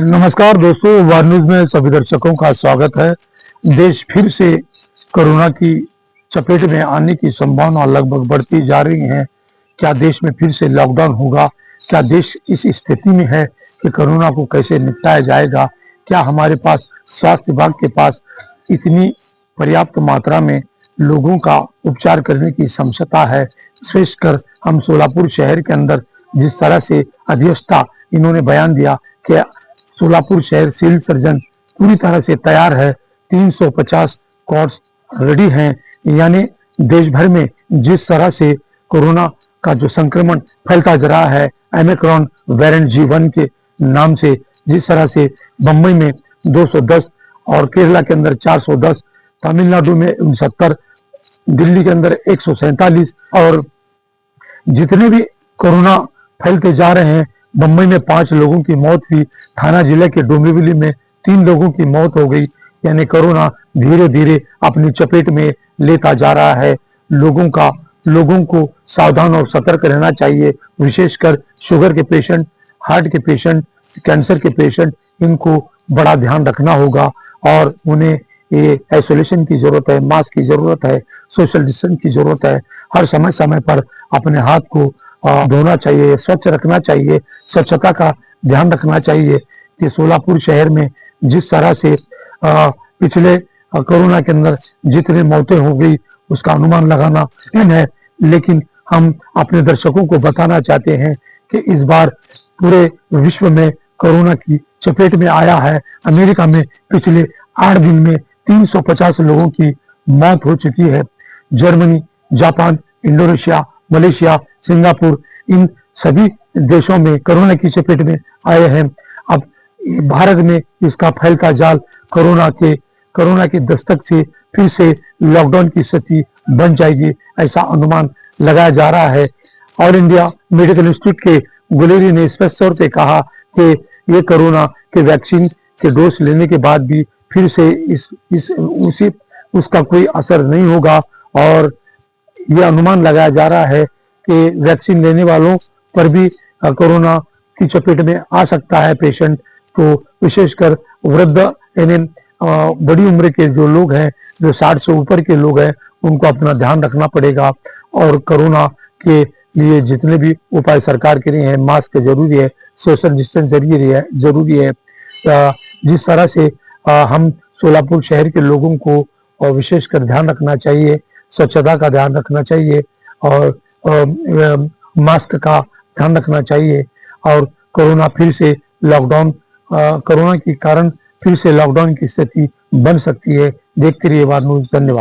नमस्कार दोस्तों, वार न्यूज में सभी दर्शकों का स्वागत है। देश फिर से कोरोना की चपेट में आने की संभावना लगभग बढ़ती जा रही है। क्या देश में फिर से लॉकडाउन होगा? क्या देश इस स्थिति में है कि कोरोना को कैसे निपटाया जाएगा? क्या हमारे पास स्वास्थ्य विभाग के पास इतनी पर्याप्त मात्रा में लोगों का उपचार करने की क्षमता है? विशेषकर हम सोलापुर शहर के अंदर जिस तरह से अध्यक्षता इन्होंने बयान दिया कि सोलापुर शहर सिविल सर्जन पूरी तरह से तैयार है, 350 कॉट्स रेडी हैं। यानी देश भर में जिस तरह से कोरोना का जो संक्रमण फैलता जा रहा है, ओमिक्रॉन वेरिएंट G1 के नाम से, जिस तरह से बम्बई में 210 और केरला के अंदर 410, तमिलनाडु में 69, दिल्ली के अंदर 147 और जितने भी कोरोना फैलते जा रहे हैं, बम्बई में 5 लोगों की मौत हुई, थाना जिले के डोंबिवली में 3 लोगों की मौत हो गई। यानी कोरोना धीरे धीरे अपनी चपेट में लेता जा रहा है। लोगों को सावधान और सतर्क रहना चाहिए। विशेषकर शुगर के पेशेंट, हार्ट के पेशेंट, कैंसर के पेशेंट, इनको बड़ा ध्यान रखना होगा और उन्हें ये आइसोलेशन की जरूरत है, मास्क की जरूरत है, सोशल डिस्टेंस की जरूरत है। हर समय समय पर अपने हाथ को धोना चाहिए, स्वच्छ रखना चाहिए, स्वच्छता का ध्यान रखना चाहिए। कि सोलापुर शहर में जिस तरह से पिछले कोरोना के अंदर जितनी मौतें हो गई उसका अनुमान लगाना कठिन है, लेकिन हम अपने दर्शकों को बताना चाहते हैं कि इस बार पूरे विश्व में कोरोना की चपेट में आया है। अमेरिका में पिछले 8 दिन में 350 लोगों की मौत हो चुकी है। Germany, Japan, Indonesia, Malaysia, Singapore, इन सभी देशों में कोरोना की चपेट में आए हैं। अब भारत में इसका फैलता जाल कोरोना की दस्तक से फिर से लॉकडाउन की स्थिति बन जाएगी, ऐसा अनुमान लगाया जा रहा है। ऑल इंडिया मेडिकल इंस्टीट्यूट के गुलेरी ने स्पष्ट तौर पे कहा कि ये कोरोना के वैक्सीन के डोज लेने के बाद भी फिर से उसका कोई असर नहीं होगा और यह अनुमान लगाया जा रहा है कि वैक्सीन लेने वालों पर भी कोरोना की चपेट में आ सकता है पेशेंट। तो विशेषकर वृद्ध यानी बड़ी उम्र के जो लोग हैं, जो 60 से ऊपर के लोग हैं, उनको अपना ध्यान रखना पड़ेगा। और कोरोना के लिए जितने भी उपाय सरकार के लिए हैं, मास्क जरूरी है, सोशल डिस्टेंस जरूरी है। जिस तरह से हम सोलापुर शहर के लोगों को विशेषकर ध्यान रखना चाहिए, स्वच्छता का ध्यान रखना चाहिए और मास्क का ध्यान रखना चाहिए। और कोरोना के कारण फिर से लॉकडाउन की स्थिति बन सकती है। देखते रहिए वार न्यूज। धन्यवाद।